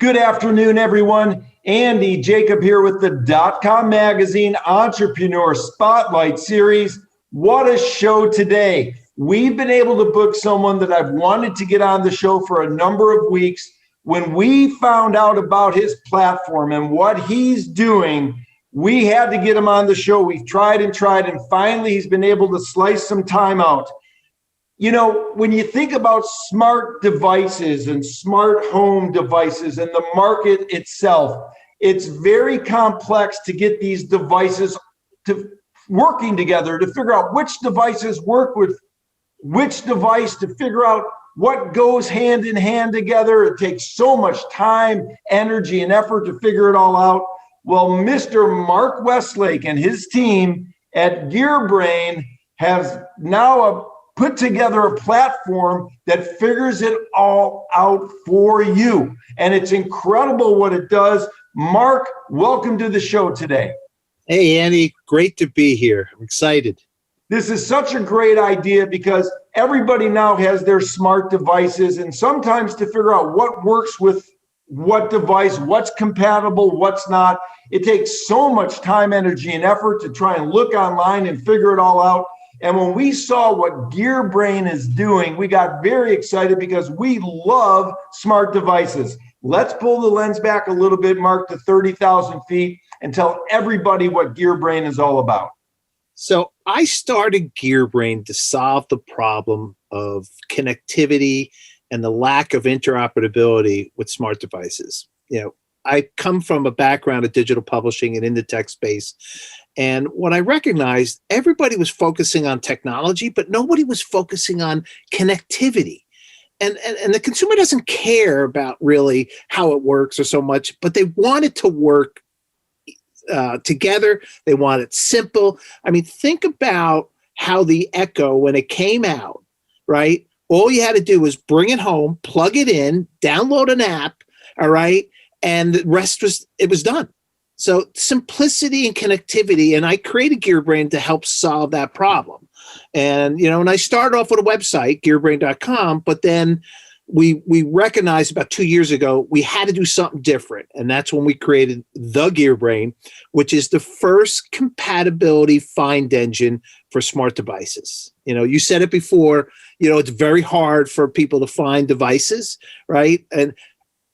Good afternoon, everyone. Andy Jacob here with the DotCom Magazine Entrepreneur Spotlight Series. What a show today. We've been able to book someone that I've wanted to get on the show for a number of weeks. When we found out about his platform and what he's doing, we had to get him on the show. We've tried, and finally he's been able to slice some time out. You know, when you think about smart devices and smart home devices and the market itself, it's very complex to get these devices to working together, to figure out which devices work with which device, to figure out what goes hand in hand together. It takes so much time, energy, and effort to figure it all out. Well, Mr. Mark Westlake and his team at GearBrain has now put together a platform that figures it all out for you. And it's incredible what it does. Mark, welcome to the show today. Hey, Andy, great to be here. I'm excited. This is such a great idea because everybody now has their smart devices, and sometimes to figure out what works with what device, what's compatible, what's not, it takes so much time, energy, and effort to try and look online and figure it all out. And when we saw what GearBrain is doing, we got very excited because we love smart devices. Let's pull the lens back a little bit, Mark, to 30,000 feet and tell everybody what GearBrain is all about. So I started GearBrain to solve the problem of connectivity and the lack of interoperability with smart devices. You know, I come from a background of digital publishing and in the tech space. And what I recognized, everybody was focusing on technology, but nobody was focusing on connectivity. And the consumer doesn't care about really how it works or so much, but they want it to work together. They want it simple. I mean, think about how the Echo, when it came out, right? All you had to do was bring it home, plug it in, download an app, all right? And the rest it was done. So simplicity and connectivity, and I created GearBrain to help solve that problem. And, you know, and I started off with a website, GearBrain.com, but then we recognized about 2 years ago, we had to do something different. And that's when we created the GearBrain, which is the first compatibility find engine for smart devices. You know, you said it before, you know, it's very hard for people to find devices, right? And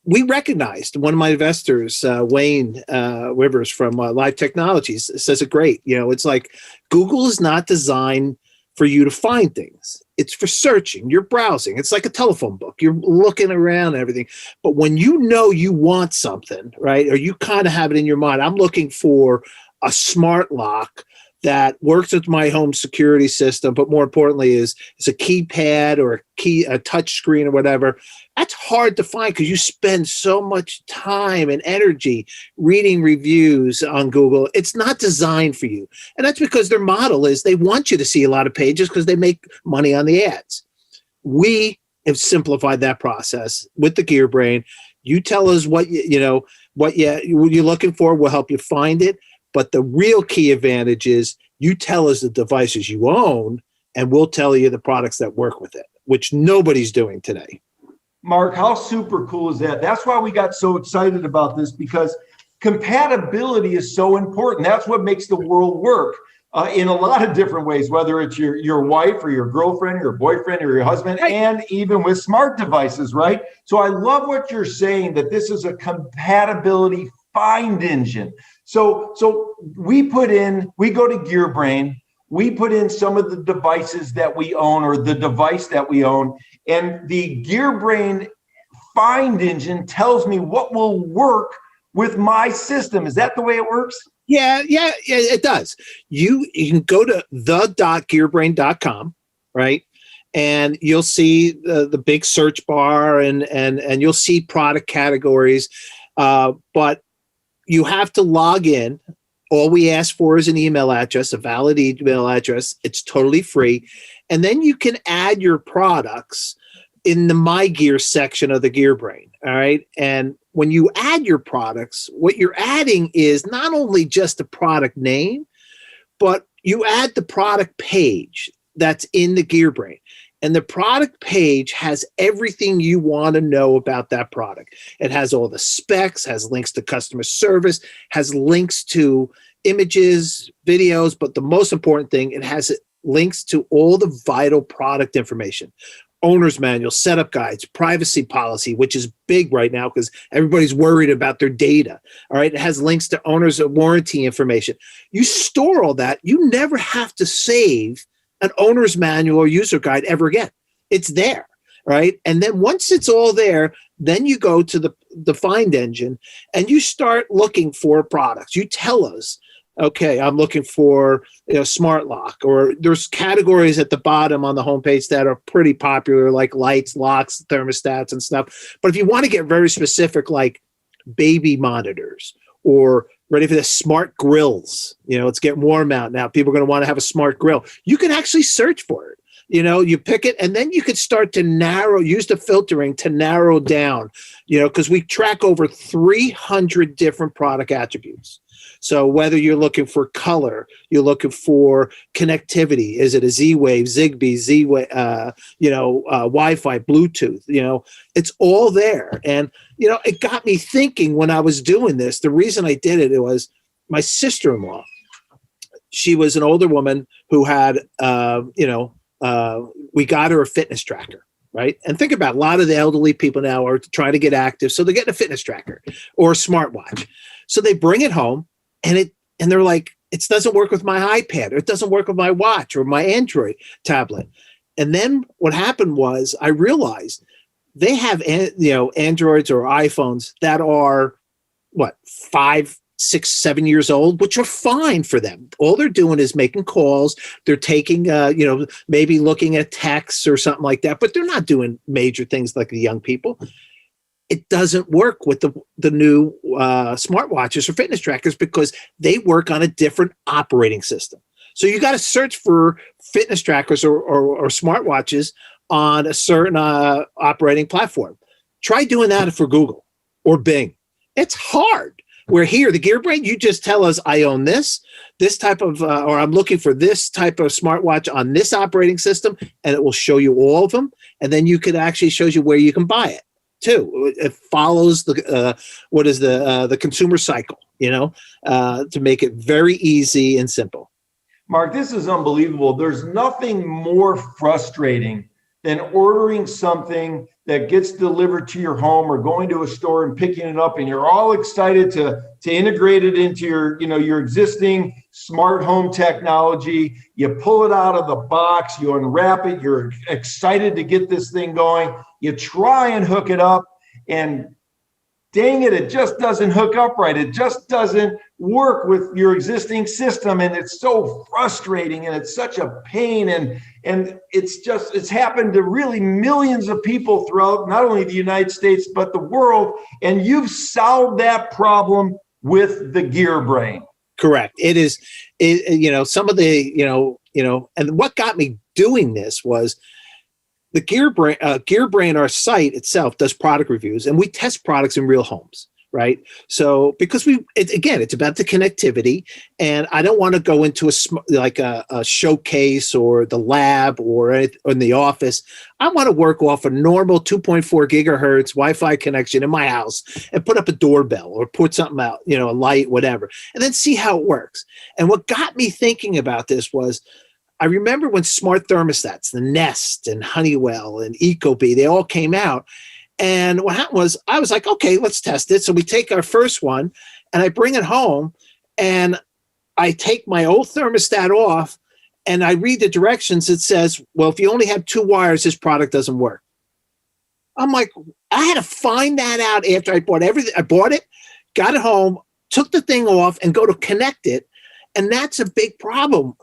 we recognized, one of my investors, Wayne Rivers from Live Technologies, says it great. You know, it's like Google is not designed for you to find things. It's for searching. You're browsing. It's like a telephone book. You're looking around and everything. But when you know you want something, right, or you kind of have it in your mind, I'm looking for a smart lock that works with my home security system, but more importantly is a keypad or a touch screen or whatever. That's hard to find because you spend so much time and energy reading reviews on Google. It's not designed for you. And that's because their model is they want you to see a lot of pages because they make money on the ads. We have simplified that process with the GearBrain. You tell us what you're looking for. We'll help you find it. But the real key advantage is you tell us the devices you own, and we'll tell you the products that work with it, which nobody's doing today. Mark, how super cool is that? That's why we got so excited about this, because compatibility is so important. That's what makes the world work in a lot of different ways, whether it's your wife or your girlfriend, your boyfriend or your husband, right, and even with smart devices, right? So I love what you're saying, that this is a compatibility find engine. So we go to GearBrain, we put in some of the devices that we own or the device that we own, and the GearBrain find engine tells me what will work with my system. Is that the way it works? Yeah, it does. You can go to the.gearbrain.com, right? And you'll see the big search bar and you'll see product categories, but you have to log in. All we ask for is an email address, a valid email address. It's totally free. And then you can add your products in the My Gear section of the GearBrain, all right? And when you add your products, what you're adding is not only just the product name, but you add the product page that's in the GearBrain. And the product page has everything you want to know about that product. It has all the specs, has links to customer service, has links to images, videos, but the most important thing, it has links to all the vital product information. Owner's manual, setup guides, privacy policy, which is big right now because everybody's worried about their data. All right. It has links to owner's warranty information. You store all that. You never have to save an owner's manual or user guide ever again. It's there. Right. And then once it's all there, then you go to the find engine and you start looking for products. You tell us, okay, I'm looking for smart lock, or there's categories at the bottom on the homepage that are pretty popular, like lights, locks, thermostats, and stuff. But if you want to get very specific, like baby monitors, or ready for the smart grills, it's getting warm out now. People are going to want to have a smart grill. You can actually search for it. You pick it, and then you could start to use the filtering to narrow down, because we track over 300 different product attributes. So whether you're looking for color, you're looking for connectivity, is it a Z-Wave, Zigbee, Wi-Fi, Bluetooth, it's all there. And, it got me thinking when I was doing this. The reason I did it was my sister-in-law. She was an older woman who had, we got her a fitness tracker. Right. And think about a lot of the elderly people now are trying to get active. So they're getting a fitness tracker or a smartwatch. So they bring it home and they're like, it doesn't work with my iPad, or it doesn't work with my watch or my Android tablet. And then what happened was I realized they have, Androids or iPhones that are 5, 6, 7 years old, which are fine for them. All they're doing is making calls. They're taking, maybe looking at texts or something like that, but they're not doing major things like the young people. It doesn't work with the new smartwatches or fitness trackers because they work on a different operating system. So you got to search for fitness trackers or smartwatches on a certain operating platform. Try doing that for Google or Bing. It's hard. Where here, the GearBrain, you just tell us, I own this type of, or I'm looking for this type of smartwatch on this operating system, and it will show you all of them. And then you could actually shows you where you can buy it too. It follows the consumer cycle, to make it very easy and simple. Mark, this is unbelievable. There's nothing more frustrating than ordering something that gets delivered to your home or going to a store and picking it up, and you're all excited to integrate it into your existing smart home technology. You pull it out of the box, you unwrap it, you're excited to get this thing going. You try and hook it up, and dang it, it just doesn't hook up right. It just doesn't work with your existing system, and it's so frustrating, and it's such a pain, and it's happened to really millions of people throughout not only the United States but the world, and you've solved that problem with the GearBrain. Correct. It is, some of the, and what got me doing this was the GearBrain, our site itself, does product reviews, and we test products in real homes, right? So because it's about the connectivity, and I don't want to go into a showcase or the lab or in the office. I want to work off a normal 2.4 gigahertz Wi-Fi connection in my house and put up a doorbell or put something out, a light, whatever, and then see how it works. And what got me thinking about this was, I remember when smart thermostats, the Nest and Honeywell and Ecobee, they all came out. And what happened was I was like, okay, let's test it. So we take our first one and I bring it home and I take my old thermostat off and I read the directions. It says, well, if you only have 2 wires, this product doesn't work. I'm like, I had to find that out after I bought everything. I bought it, got it home, took the thing off and go to connect it. And that's a big problem,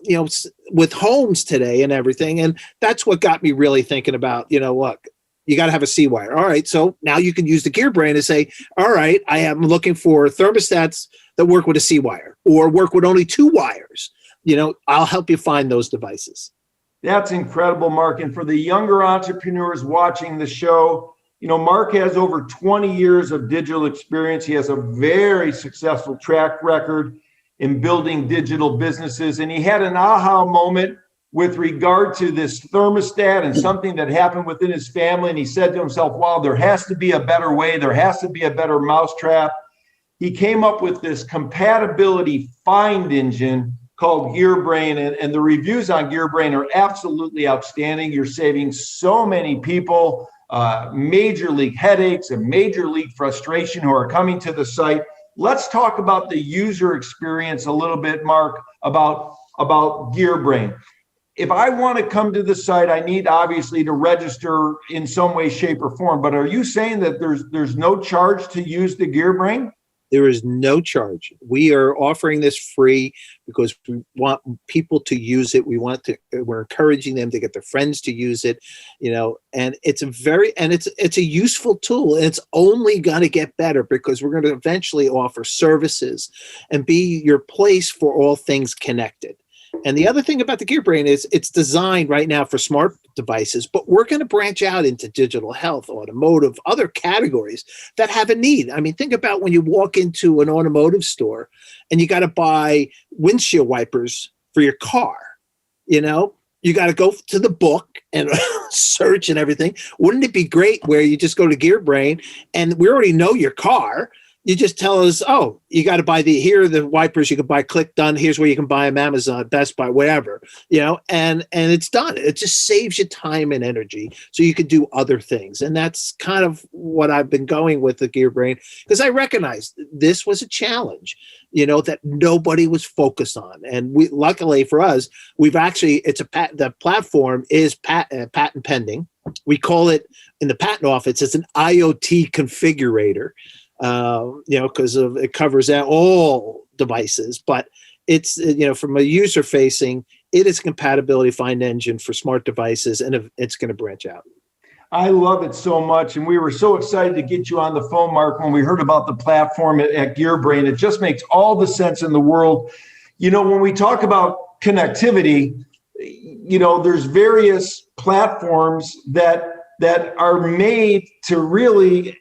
with homes today and everything. And that's what got me really thinking about, look, you got to have a C wire. All right. So now you can use the GearBrain to say, all right, I am looking for thermostats that work with a C wire or work with only 2 wires. I'll help you find those devices. That's incredible, Mark. And for the younger entrepreneurs watching the show, Mark has over 20 years of digital experience. He has a very successful track record in building digital businesses. And he had an aha moment with regard to this thermostat and something that happened within his family. And he said to himself, wow, there has to be a better way. There has to be a better mousetrap. He came up with this compatibility find engine called GearBrain, and the reviews on GearBrain are absolutely outstanding. You're saving so many people major league headaches and major league frustration who are coming to the site. Let's talk about the user experience a little bit, Mark, about GearBrain. If I want to come to the site, I need obviously to register in some way, shape, or form. But are you saying that there's no charge to use the GearBrain? There is no charge. We are offering this free because we want people to use it. We're encouraging them to get their friends to use it, and it's a useful tool, and it's only going to get better because we're going to eventually offer services and be your place for all things connected. And the other thing about the GearBrain is it's designed right now for smart devices, but we're going to branch out into digital health, automotive, other categories that have a need. I mean, think about when you walk into an automotive store and you got to buy windshield wipers for your car. You got to go to the book and search and everything. Wouldn't it be great where you just go to GearBrain and we already know your car? You just tell us, oh, you got to buy here are the wipers you can buy, click done. Here's where you can buy them, Amazon, Best Buy, whatever, and it's done. It just saves you time and energy so you can do other things. And that's kind of what I've been going with the GearBrain, because I recognized this was a challenge, that nobody was focused on. And we, luckily for us, the platform is patent pending. We call it in the patent office, it's an IoT configurator. Because it covers out all devices, but it's, from a user facing, it is a compatibility find engine for smart devices, and it's going to branch out. I love it so much. And we were so excited to get you on the phone, Mark, when we heard about the platform at GearBrain. It just makes all the sense in the world. When we talk about connectivity, there's various platforms that are made to really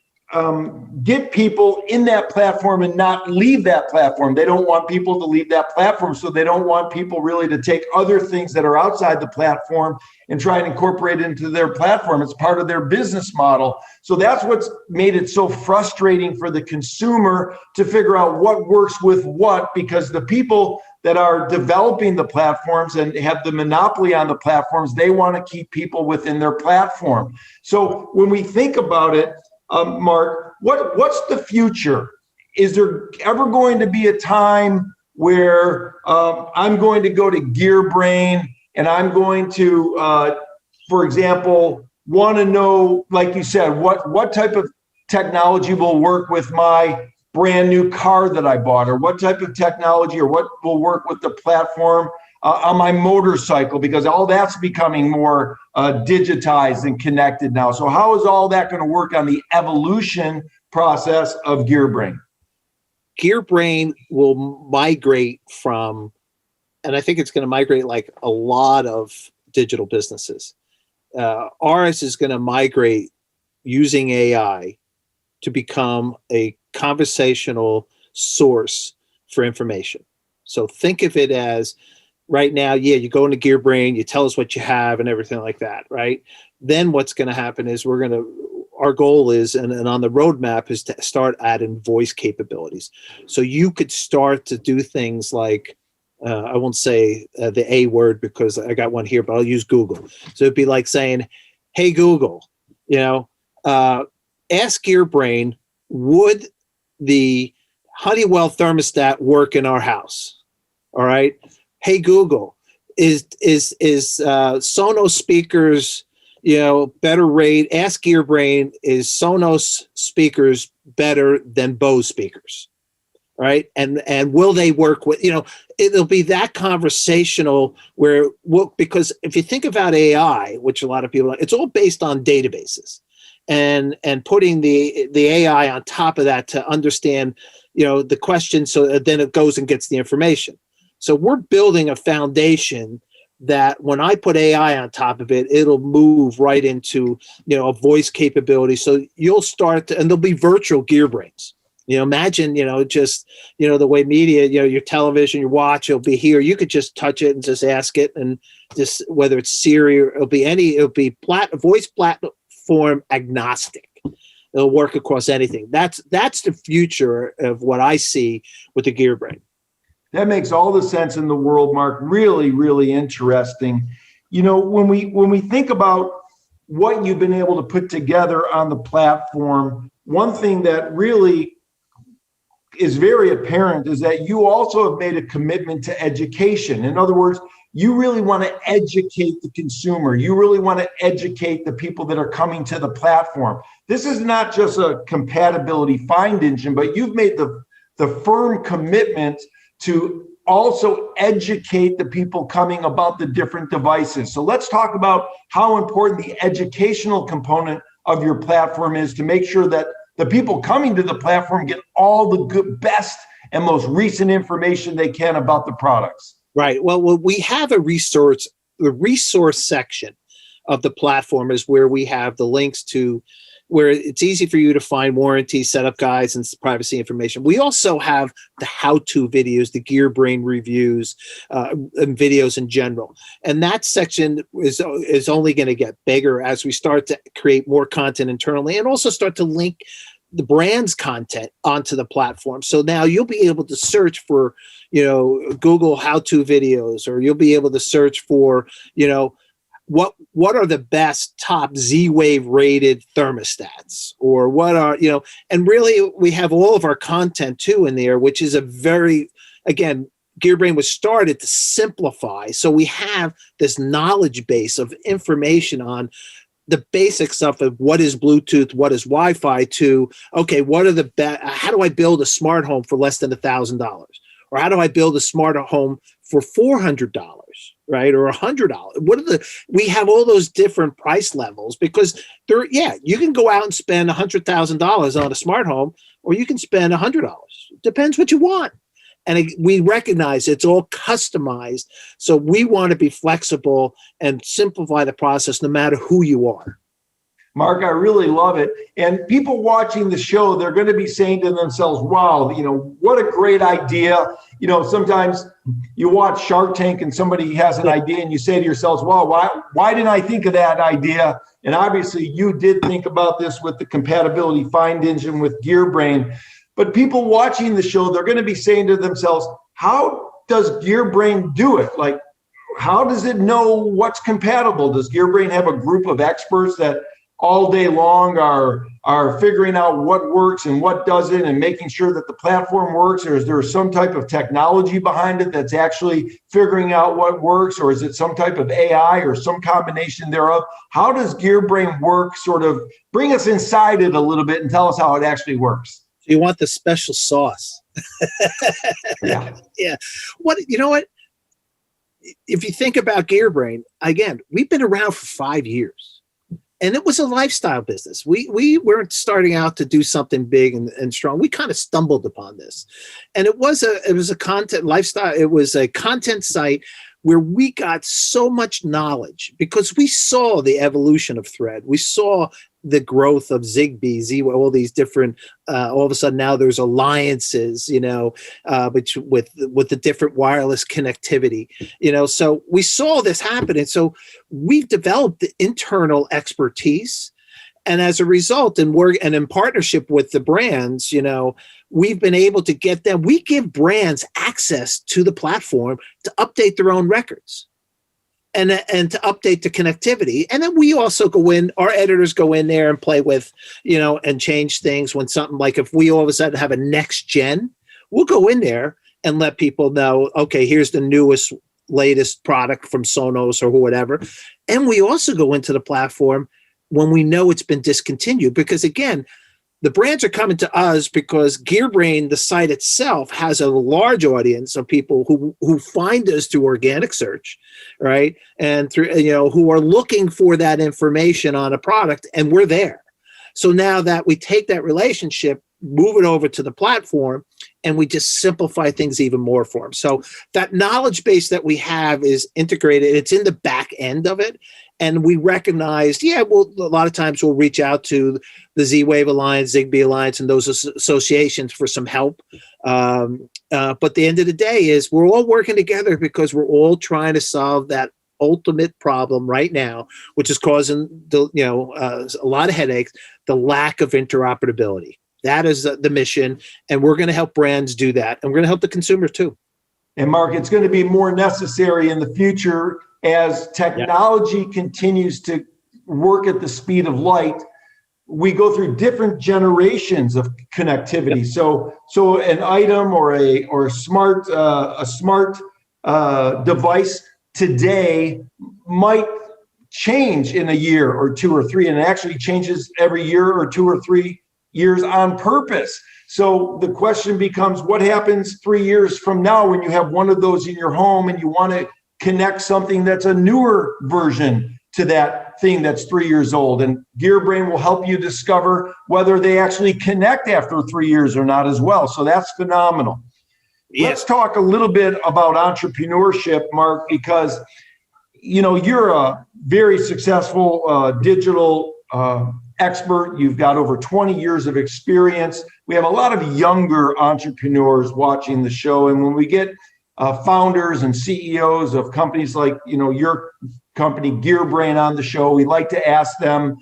get people in that platform and not leave that platform. They don't want people to leave that platform, so they don't want people really to take other things that are outside the platform and try and incorporate it into their platform. It's part of their business model. So that's what's made it so frustrating for the consumer to figure out what works with what, because the people that are developing the platforms and have the monopoly on the platforms, they want to keep people within their platform. So when we think about it, Mark, what's the future? Is there ever going to be a time where I'm going to go to GearBrain and I'm going to, for example, want to know, like you said, what type of technology will work with my brand new car that I bought, or what type of technology or what will work with the platform on my motorcycle, because all that's becoming more digitized and connected now. So how is all that going to work on the evolution process of GearBrain? GearBrain will migrate from, and I think it's going to migrate like a lot of digital businesses. Ours is going to migrate using AI to become a conversational source for information. So think of it as, right now, you go into GearBrain, you tell us what you have and everything like that, right? Then what's going to happen is our goal is, and on the roadmap is to start adding voice capabilities. So you could start to do things like, I won't say the A word because I got one here, but I'll use Google. So it'd be like saying, hey, Google, ask GearBrain, would the Honeywell thermostat work in our house? All right. Hey Google, is Sonos speakers, better rate? Ask GearBrain, is Sonos speakers better than Bose speakers? Right? And will they work with, it'll be that conversational because if you think about AI, which a lot of people, it's all based on databases, and putting the AI on top of that to understand, the question, so then it goes and gets the information. So we're building a foundation that when I put AI on top of it, it'll move right into, a voice capability. So you'll start to, and there'll be virtual GearBrains. Imagine, just, the way media, your television, your watch, it'll be here. You could just touch it and just ask it, and just whether it's Siri or it'll be voice platform agnostic. It'll work across anything. That's the future of what I see with the GearBrain. That makes all the sense in the world, Mark. Really, really interesting. When we think about what you've been able to put together on the platform, one thing that really is very apparent is that you also have made a commitment to education. In other words, you really want to educate the consumer. You really want to educate the people that are coming to the platform. This is not just a compatibility find engine, but you've made the firm commitment to also educate the people coming about the different devices. So let's talk about how important the educational component of your platform is to make sure that the people coming to the platform get all the best and most recent information they can about the products. Right. Well, we have the resource section of the platform is where we have the links to where it's easy for you to find warranty, setup guides, and privacy information. We also have the how-to videos, the GearBrain reviews, and videos in general. And that section is only going to get bigger as we start to create more content internally and also start to link the brand's content onto the platform. So now you'll be able to search for, Google how-to videos, or you'll be able to search for, what are the best top Z-Wave rated thermostats, or what are, and really we have all of our content too in there, which is again, GearBrain was started to simplify. So we have this knowledge base of information on the basic stuff of what is Bluetooth, what is Wi-Fi, to, okay, how do I build a smart home for less than $1,000? Or how do I build a smart home for $400, right? Or $100? We have all those different price levels because you can go out and spend $100,000 on a smart home, or you can spend $100. Depends what you want. And we recognize it's all customized. So we want to be flexible and simplify the process no matter who you are. Mark, I really love it. And people watching the show, they're going to be saying to themselves, wow, what a great idea. Sometimes you watch Shark Tank and somebody has an idea and you say to yourselves, wow, why didn't I think of that idea? And obviously you did think about this with the compatibility find engine with GearBrain. But people watching the show, they're going to be saying to themselves, how does GearBrain do it? Like, how does it know what's compatible? Does GearBrain have a group of experts that all day long are figuring out what works and what doesn't and making sure that the platform works? Or is there some type of technology behind it that's actually figuring out what works? Or is it some type of AI or some combination thereof? How does GearBrain work? Sort of bring us inside it a little bit and tell us how it actually works. You want the special sauce. Yeah. Yeah. You know what? If you think about GearBrain, again, we've been around for 5 years. And it was a lifestyle business. We weren't starting out to do something big and strong. We kind of stumbled upon this. And it was a content lifestyle. It was a content site where we got so much knowledge because we saw the evolution of Thread. We saw the growth of Zigbee, Z-Wave, all these different, all of a sudden now there's alliances, which with the different wireless connectivity, so we saw this happen. And so we've developed the internal expertise. And as a result, and in partnership with the brands, we've been able to get them. We give brands access to the platform to update their own records and to update the connectivity. And then we also go in, our editors go in there and play with, and change things when something like if we all of a sudden have a next gen, we'll go in there and let people know, okay, here's the latest product from Sonos or whatever. And we also go into the platform when we know it's been discontinued, because again, the brands are coming to us because GearBrain, the site itself, has a large audience of people who find us through organic search, right? And through, who are looking for that information on a product, and we're there. So now that we take that relationship, move it over to the platform, and we just simplify things even more for them. So that knowledge base that we have is integrated. It's in the back end of it. And we recognized, well, a lot of times we'll reach out to the Z-Wave Alliance, Zigbee Alliance, and those associations for some help. But the end of the day is we're all working together because we're all trying to solve that ultimate problem right now, which is causing a lot of headaches, the lack of interoperability. That is the mission, and we're going to help brands do that, and we're going to help the consumers too. And Mark, it's going to be more necessary in the future as technology continues to work at the speed of light. We go through different generations of connectivity. So an item or a smart device today might change in a year or 2 or 3, and it actually changes every year or 2 or 3 years on purpose. So the question becomes, what happens 3 years from now when you have one of those in your home and you want to connect something that's a newer version to that thing that's 3 years old? And GearBrain will help you discover whether they actually connect after 3 years or not as well. So that's phenomenal. Yeah. Let's talk a little bit about entrepreneurship, Mark, because you're a very successful digital expert. You've got over 20 years of experience. We have a lot of younger entrepreneurs watching the show. And when we get founders and CEOs of companies like, your company, GearBrain, on the show, we like to ask them,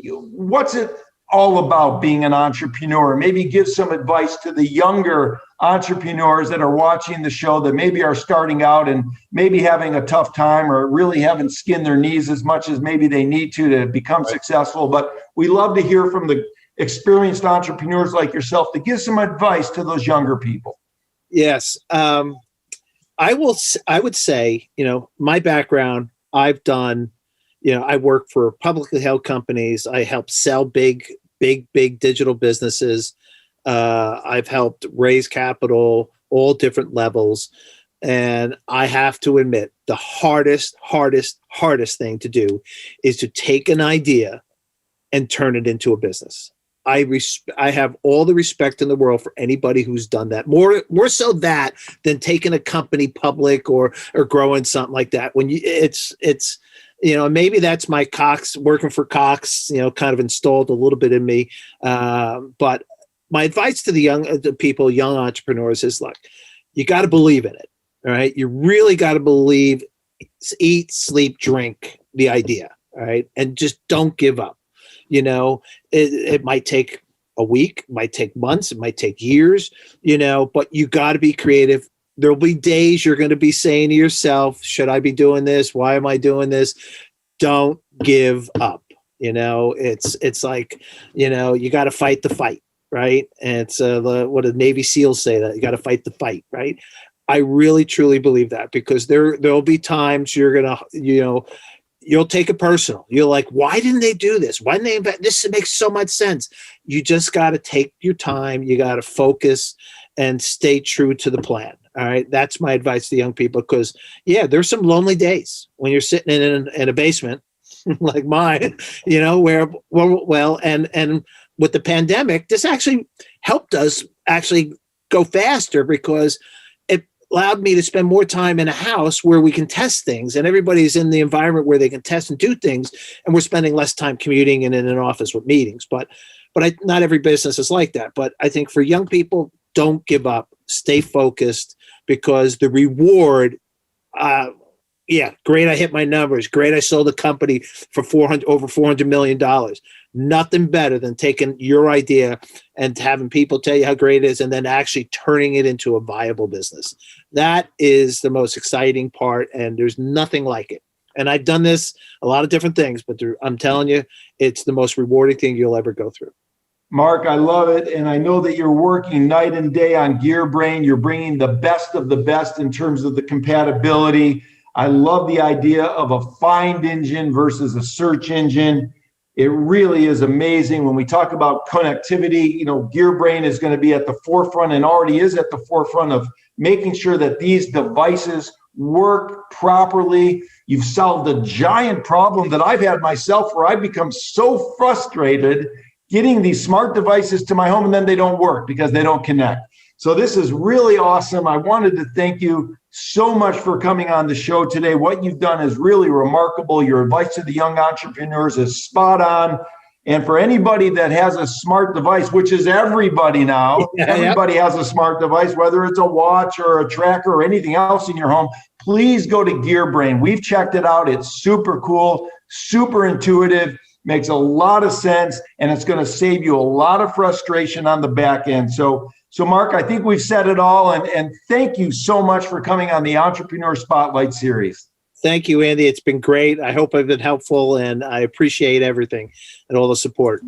what's it all about being an entrepreneur? Maybe give some advice to the younger entrepreneurs that are watching the show that maybe are starting out and maybe having a tough time or really haven't skinned their knees as much as maybe they need to become successful. But we love to hear from the experienced entrepreneurs like yourself to give some advice to those younger people. Yes. I would say, my background, I've done, I work for publicly held companies. I help sell big digital businesses. I've helped raise capital, all different levels. And I have to admit, the hardest thing to do is to take an idea and turn it into a business. I have all the respect in the world for anybody who's done that. More so that than taking a company public or growing something like that. When it's maybe that's my Cox, working for Cox, kind of installed a little bit in me. But my advice to the young entrepreneurs is, look, you got to believe in it. All right. You really got to believe, eat, sleep, drink the idea. All right. And just don't give up. It might take a week, it might take months, it might take years, but you got to be creative. There'll be days you're going to be saying to yourself, should I be doing this? Why am I doing this? Don't give up. It's like, you got to fight the fight, right? And it's what the Navy SEALs say, that you got to fight the fight, right? I really, truly believe that, because there'll be times you're going to, you'll take it personal. You're like, why didn't they do this? Why didn't they invent this? It makes so much sense. You just got to take your time. You got to focus and stay true to the plan. All right. That's my advice to young people, because there's some lonely days when you're sitting in a basement like mine, where, and with the pandemic, this actually helped us actually go faster, because allowed me to spend more time in a house where we can test things, and everybody's in the environment where they can test and do things, and we're spending less time commuting and in an office with meetings. But not every business is like that. But I think for young people, don't give up, stay focused, because the reward, great, I hit my numbers. Great, I sold a company for over $400 million. Nothing better than taking your idea and having people tell you how great it is, and then actually turning it into a viable business. That is the most exciting part, and there's nothing like it. And I've done this, a lot of different things, but I'm telling you, it's the most rewarding thing you'll ever go through. Mark, I love it. And I know that you're working night and day on GearBrain. You're bringing the best of the best in terms of the compatibility. I love the idea of a find engine versus a search engine. It really is amazing. When we talk about connectivity, GearBrain is going to be at the forefront, and already is at the forefront, of making sure that these devices work properly. You've solved a giant problem that I've had myself, where I've become so frustrated getting these smart devices to my home, and then they don't work because they don't connect. So this is really awesome. I wanted to thank you so much for coming on the show today. What you've done is really remarkable. Your advice to the young entrepreneurs is spot on. And for anybody that has a smart device, which is everybody now, everybody has a smart device, whether it's a watch or a tracker or anything else in your home, please go to GearBrain. We've checked it out. It's super cool, super intuitive, makes a lot of sense, and it's going to save you a lot of frustration on the back end. So Mark, I think we've said it all, and thank you so much for coming on the Entrepreneur Spotlight series. Thank you, Andy. It's been great. I hope I've been helpful, and I appreciate everything and all the support.